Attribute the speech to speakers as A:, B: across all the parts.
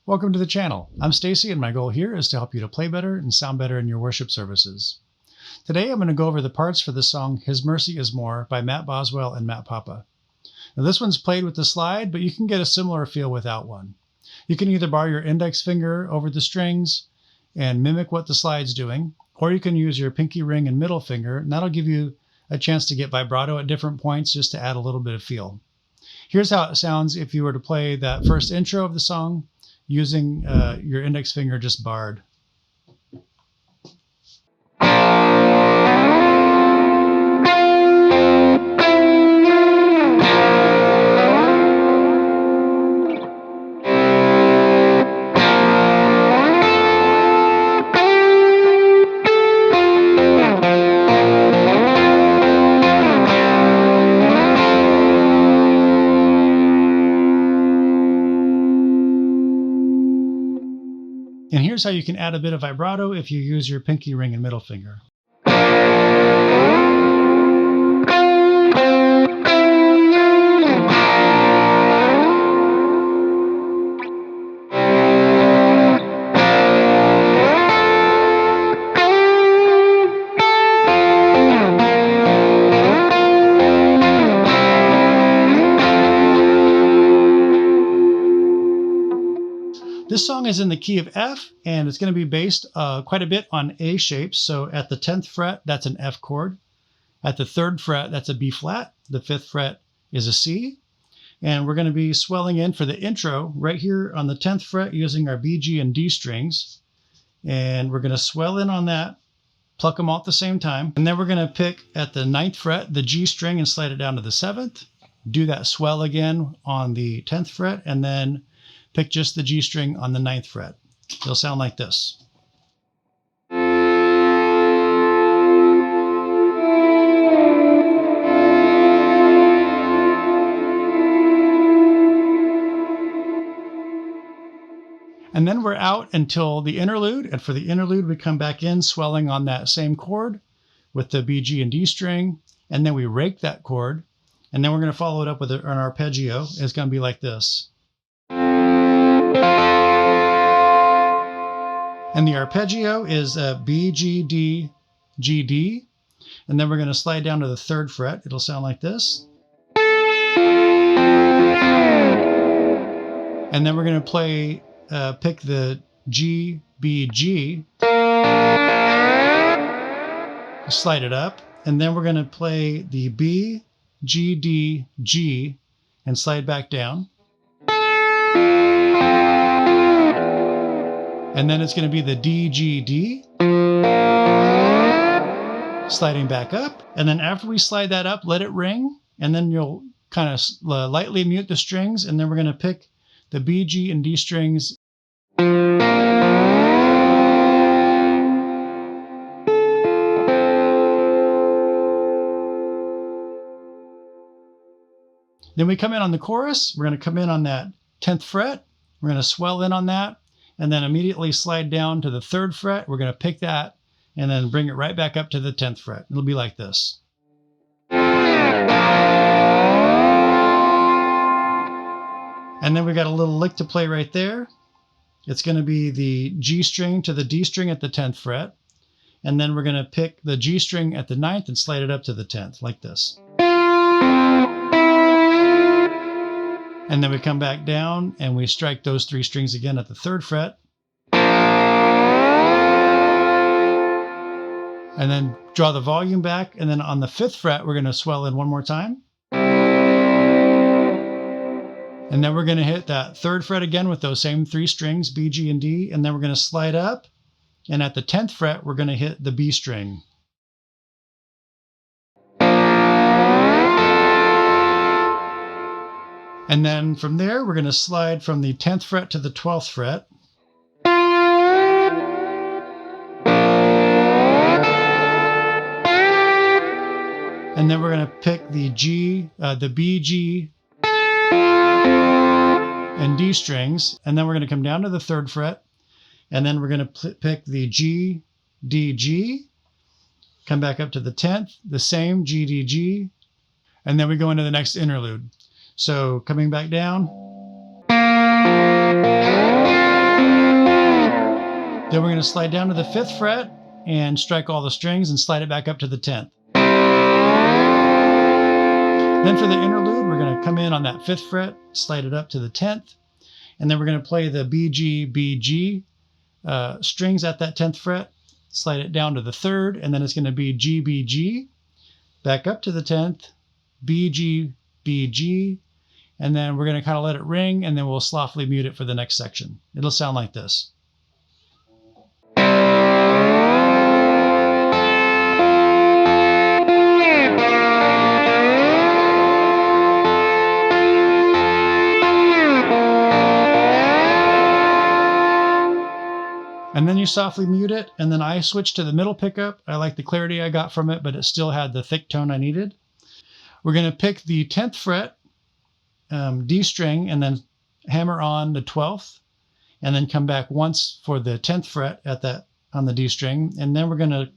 A: Welcome to the channel. I'm Stacy, and my goal here is to help you to play better and sound better in your worship services. Today I'm going to go over the parts for the song His Mercy Is More by Matt Boswell and Matt Papa. Now this one's played with the slide, but you can get a similar feel without one. You can either bar your index finger over the strings and mimic what the slide's doing, or you can use your pinky ring and middle finger, and that'll give you a chance to get vibrato at different points just to add a little bit of feel. Here's how it sounds if you were to play that first intro of the song using your index finger just barred. And here's how you can add a bit of vibrato if you use your pinky ring and middle finger. This song is in the key of F, and it's going to be based quite a bit on A shapes. So at the 10th fret, that's an F chord. At the 3rd fret, that's a B flat. The 5th fret is a C. And we're going to be swelling in for the intro right here on the 10th fret using our B, G, and D strings. And we're going to swell in on that, pluck them all at the same time. And then we're going to pick at the 9th fret the G string and slide it down to the 7th. Do that swell again on the 10th fret, and then pick just the G string on the 9th fret. It'll sound like this. And then we're out until the interlude. And for the interlude, we come back in swelling on that same chord with the B, G, and D string. And then we rake that chord. And then we're going to follow it up with an arpeggio. It's going to be like this. And the arpeggio is B, G, D, G, D. And then we're going to slide down to the 3rd fret. It'll sound like this. And then we're going to play, pick the G, B, G. Slide it up. And then we're going to play the B, G, D, G, and slide back down. And then it's going to be the D, G, D, sliding back up. And then after we slide that up, let it ring. And then you'll kind of lightly mute the strings. And then we're going to pick the B, G, and D strings. Then we come in on the chorus. We're going to come in on that 10th fret. We're going to swell in on that. And then immediately slide down to the 3rd fret. We're going to pick that and then bring it right back up to the 10th fret. It'll be like this. And then we got a little lick to play right there. It's going to be the G string to the D string at the 10th fret. And then we're going to pick the G string at the 9th and slide it up to the 10th like this. And then we come back down and we strike those 3 strings again at the 3rd fret. And then draw the volume back. And then on the 5th fret, we're going to swell in one more time. And then we're going to hit that 3rd fret again with those same 3 strings, B, G, and D. And then we're going to slide up. And at the 10th fret, we're going to hit the B string. And then from there, we're going to slide from the 10th fret to the 12th fret. And then we're going to pick the G, the B, G, and D strings. And then we're going to come down to the 3rd fret. And then we're going to pick the G, D, G. Come back up to the 10th, the same G, D, G. And then we go into the next interlude. So coming back down. Then we're going to slide down to the 5th fret and strike all the strings and slide it back up to the 10th. Then for the interlude, we're going to come in on that 5th fret, slide it up to the 10th, and then we're going to play the B, G, B, G strings at that 10th fret, slide it down to the 3rd, and then it's going to be G, B, G, back up to the 10th, B, G, B, G, and then we're going to kind of let it ring, and then we'll softly mute it for the next section. It'll sound like this. And then you softly mute it, and then I switched to the middle pickup. I like the clarity I got from it, but it still had the thick tone I needed. We're going to pick the 10th fret, D string, and then hammer on the 12th, and then come back once for the 10th fret on the D string, and then we're going to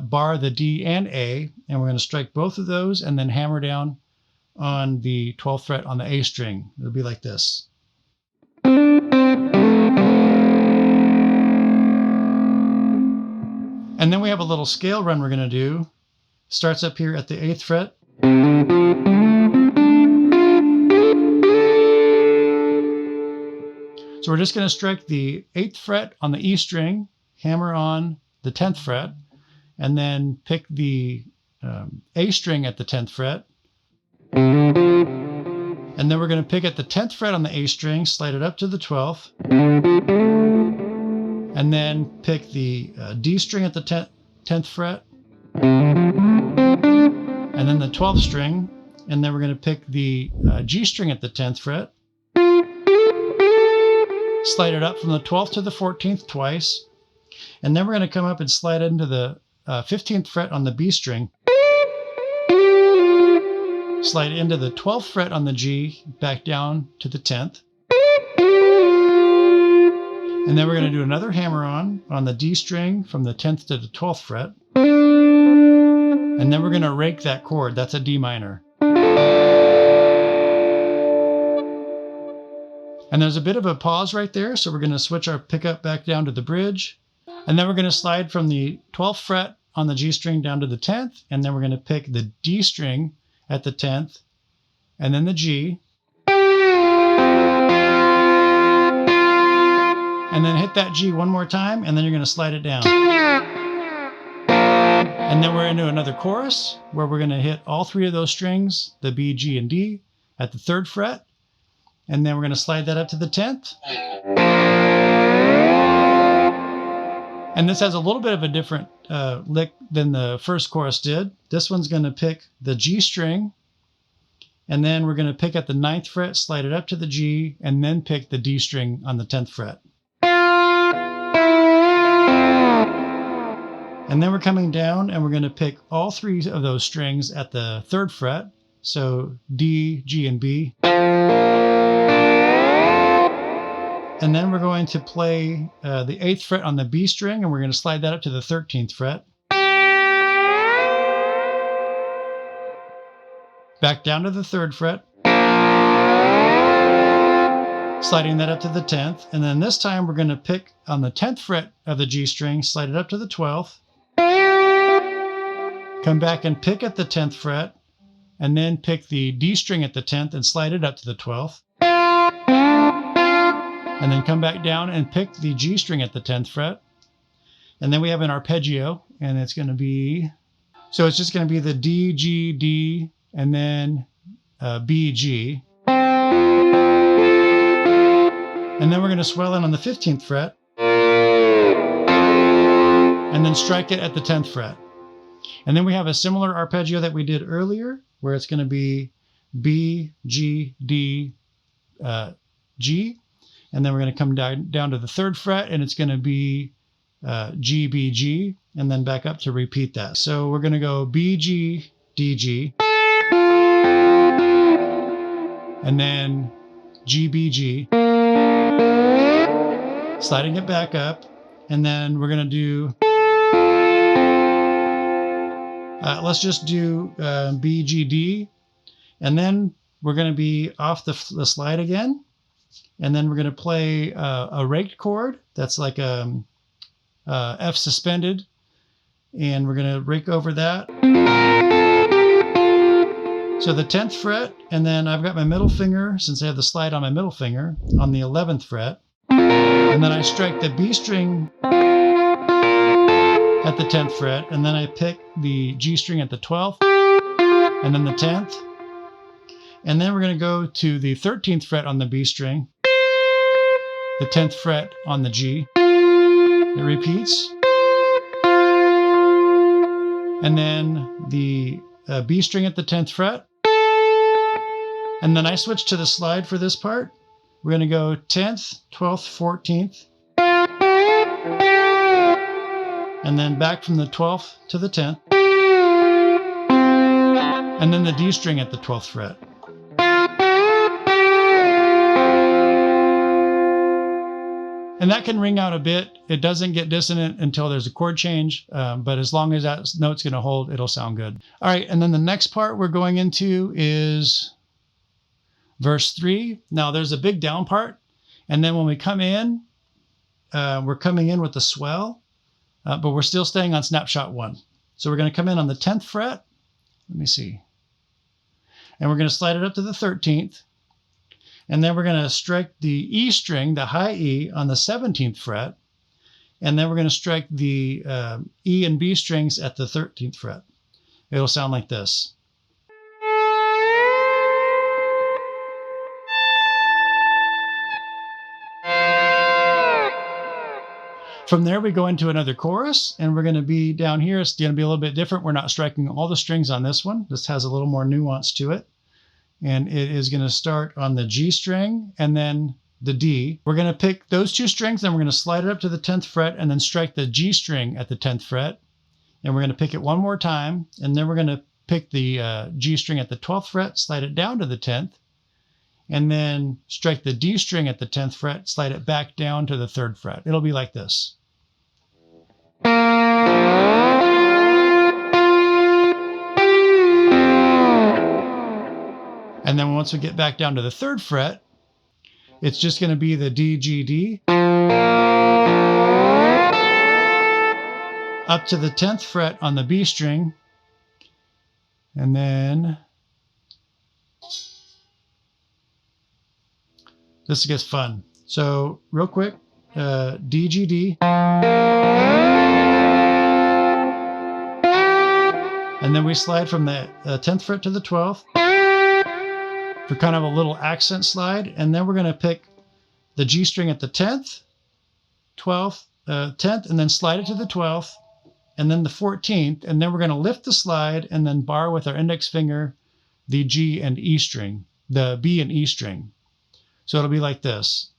A: bar the D and A, and we're going to strike both of those, and then hammer down on the 12th fret on the A string. It'll be like this. And then we have a little scale run we're going to do. Starts up here at the 8th fret. So we're just going to strike the 8th fret on the E string, hammer on the 10th fret, and then pick the A string at the 10th fret. And then we're going to pick at the 10th fret on the A string, slide it up to the 12th. And then pick the D string at the 10th fret, and then the 12th string, and then we're going to pick the G string at the 10th fret, slide it up from the 12th to the 14th twice, and then we're going to come up and slide into the 15th fret on the B string, slide into the 12th fret on the G, back down to the 10th. And then we're going to do another hammer on the D string from the 10th to the 12th fret. And then we're going to rake that chord. That's a D minor. And there's a bit of a pause right there, so we're going to switch our pickup back down to the bridge. And then we're going to slide from the 12th fret on the G string down to the 10th, and then we're going to pick the D string at the 10th, and then the G. And then hit that G one more time, and then you're going to slide it down. And then we're into another chorus where we're going to hit all 3 of those strings, the B, G, and D, at the 3rd fret. And then we're going to slide that up to the 10th. And this has a little bit of a different lick than the first chorus did. This one's going to pick the G string, and then we're going to pick at the 9th fret, slide it up to the G, and then pick the D string on the 10th fret. And then we're coming down, and we're going to pick all 3 of those strings at the 3rd fret. So D, G, and B. And then we're going to play the 8th fret on the B string, and we're going to slide that up to the 13th fret. Back down to the 3rd fret. Sliding that up to the 10th. And then this time we're going to pick on the 10th fret of the G string, slide it up to the 12th. Come back and pick at the 10th fret, and then pick the D string at the 10th and slide it up to the 12th. And then come back down and pick the G string at the 10th fret. And then we have an arpeggio, and it's going to be, so it's just going to be the D, G, D, and then B, G. And then we're going to swell in on the 15th fret, and then strike it at the 10th fret. And then we have a similar arpeggio that we did earlier, where it's going to be B, G, D, G. And then we're going to come down to the 3rd fret, and it's going to be G, B, G, and then back up to repeat that. So we're going to go B, G, D, G, and then G, B, G, sliding it back up, and then we're going to do, let's just do B, G, D, and then we're going to be off the slide again. And then we're going to play a raked chord. That's like F suspended, and we're going to rake over that. So the 10th fret, and then I've got my middle finger, since I have the slide on my middle finger, on the 11th fret. And then I strike the B string at the 10th fret, and then I pick the G string at the 12th, and then the 10th. And then we're going to go to the 13th fret on the B string, the 10th fret on the G. It repeats. And then the B string at the 10th fret. And then I switch to the slide for this part. We're going to go 10th, 12th, 14th. And then back from the 12th to the 10th. And then the D string at the 12th fret. And that can ring out a bit. It doesn't get dissonant until there's a chord change, but as long as that note's going to hold, it'll sound good. All right, and then the next part we're going into is verse 3. Now there's a big down part, and then when we come in, we're coming in with the swell, but we're still staying on snapshot 1. So we're going to come in on the 10th fret. Let me see. And we're going to slide it up to the 13th. And then we're going to strike the E string, the high E, on the 17th fret. And then we're going to strike the E and B strings at the 13th fret. It'll sound like this. From there, we go into another chorus, and we're going to be down here. It's going to be a little bit different. We're not striking all the strings on this one. This has a little more nuance to it. And it is going to start on the G string and then the D. We're going to pick those two strings, then we're going to slide it up to the 10th fret and then strike the G string at the 10th fret. And we're going to pick it one more time, and then we're going to pick the G string at the 12th fret, slide it down to the 10th, and then strike the D string at the 10th fret, slide it back down to the 3rd fret. It'll be like this. And then once we get back down to the 3rd fret, it's just going to be the D, G, D. Up to the 10th fret on the B string. And then this gets fun. So real quick, D, G, D. And then we slide from the 10th fret to the 12th. For kind of a little accent slide, and then we're going to pick the G string at the 10th, 12th, 10th, and then slide it to the 12th, and then the 14th, and then we're going to lift the slide and then bar with our index finger the G and E string, the B and E string. So it'll be like this.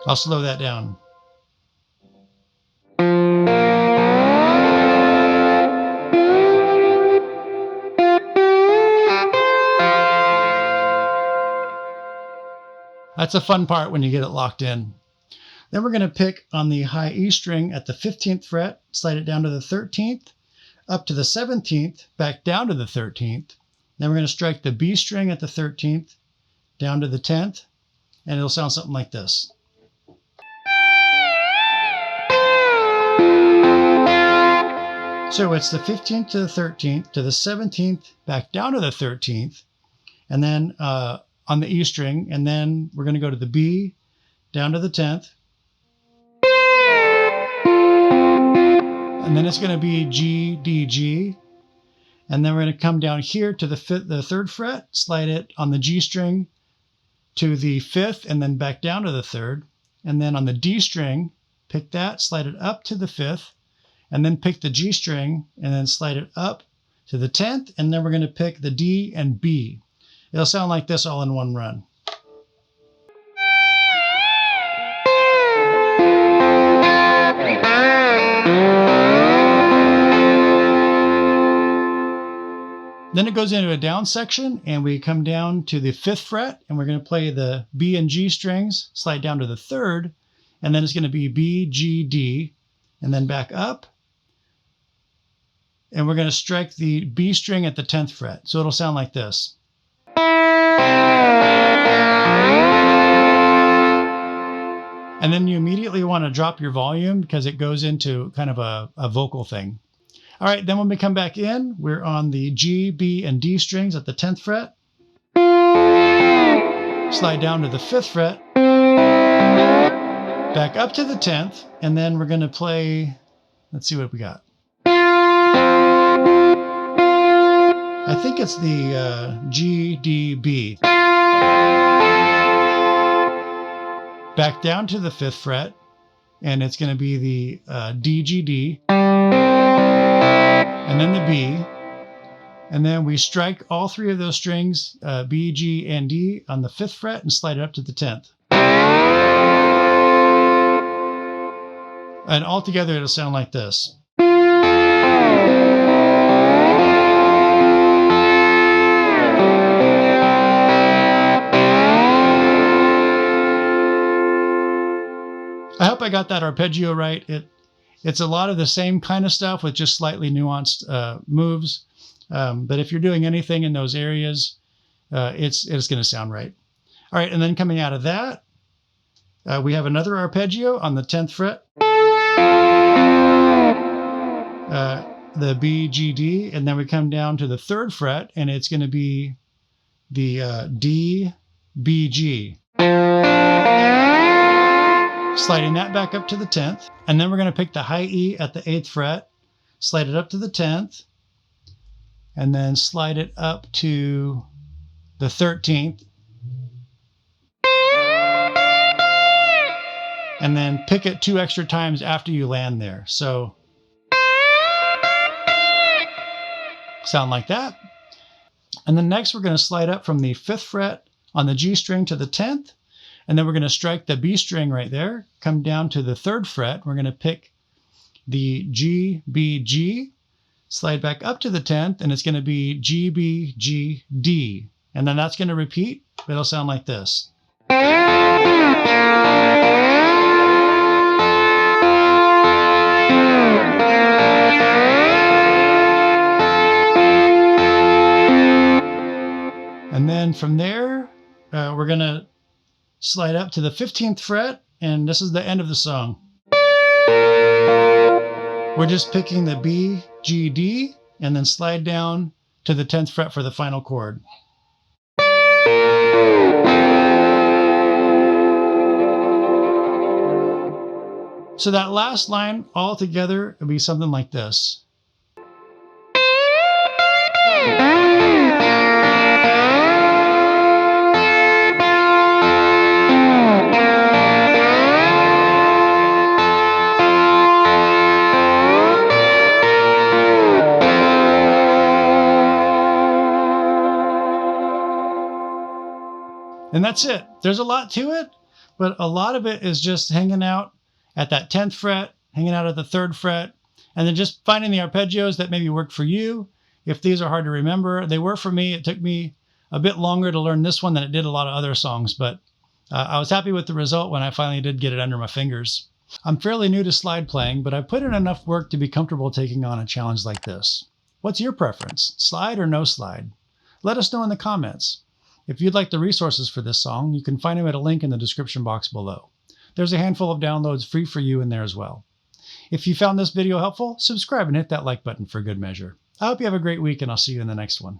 A: I'll slow that down. That's a fun part when you get it locked in. Then we're going to pick on the high E string at the 15th fret, slide it down to the 13th, up to the 17th, back down to the 13th. Then we're going to strike the B string at the 13th, down to the 10th, and it'll sound something like this. So it's the 15th to the 13th, to the 17th, back down to the 13th, and then on the E string, and then we're going to go to the B, down to the 10th. And then it's going to be G, D, G. And then we're going to come down here to the 3rd fret, slide it on the G string to the 5th, and then back down to the 3rd. And then on the D string, pick that, slide it up to the 5th, and then pick the G string, and then slide it up to the 10th, and then we're going to pick the D and B. It'll sound like this all in one run. Then it goes into a down section, and we come down to the 5th fret, and we're going to play the B and G strings, slide down to the 3rd, and then it's going to be B, G, D, and then back up. And we're going to strike the B string at the 10th fret. So it'll sound like this. And then you immediately want to drop your volume because it goes into kind of a vocal thing. All right, then when we come back in, we're on the G, B, and D strings at the 10th fret. Slide down to the 5th fret. Back up to the 10th, and then we're going to play, let's see what we got. I think it's the G, D, B. Back down to the 5th fret, and it's going to be the D, G, D, and then the B, and then we strike all three of those strings, B, G, and D, on the 5th fret and slide it up to the 10th. And all together it'll sound like this. I hope I got that arpeggio right. It's a lot of the same kind of stuff with just slightly nuanced moves. But if you're doing anything in those areas, it's going to sound right. All right, and then coming out of that, we have another arpeggio on the 10th fret. The B, G, D, and then we come down to the 3rd fret, and it's going to be the D, B, G. Sliding that back up to the 10th, and then we're going to pick the high E at the 8th fret, slide it up to the 10th, and then slide it up to the 13th, and then pick it 2 extra times after you land there. So sound like that. And then next we're going to slide up from the 5th fret on the G string to the 10th, and then we're going to strike the B string right there, come down to the 3rd fret. We're going to pick the G, B, G, slide back up to the 10th, and it's going to be G, B, G, D. And then that's going to repeat. It'll sound like this. And then from there, we're going to slide up to the 15th fret, and this is the end of the song. We're just picking the B, G, D, and then slide down to the 10th fret for the final chord. So that last line all together would be something like this. And that's it. There's a lot to it, but a lot of it is just hanging out at that 10th fret, hanging out at the 3rd fret, and then just finding the arpeggios that maybe work for you. If these are hard to remember, they were for me. It took me a bit longer to learn this one than it did a lot of other songs, but I was happy with the result when I finally did get it under my fingers. I'm fairly new to slide playing, but I've put in enough work to be comfortable taking on a challenge like this. What's your preference, slide or no slide? Let us know in the comments. If you'd like the resources for this song, you can find them at a link in the description box below. There's a handful of downloads free for you in there as well. If you found this video helpful, subscribe and hit that like button for good measure. I hope you have a great week, and I'll see you in the next one.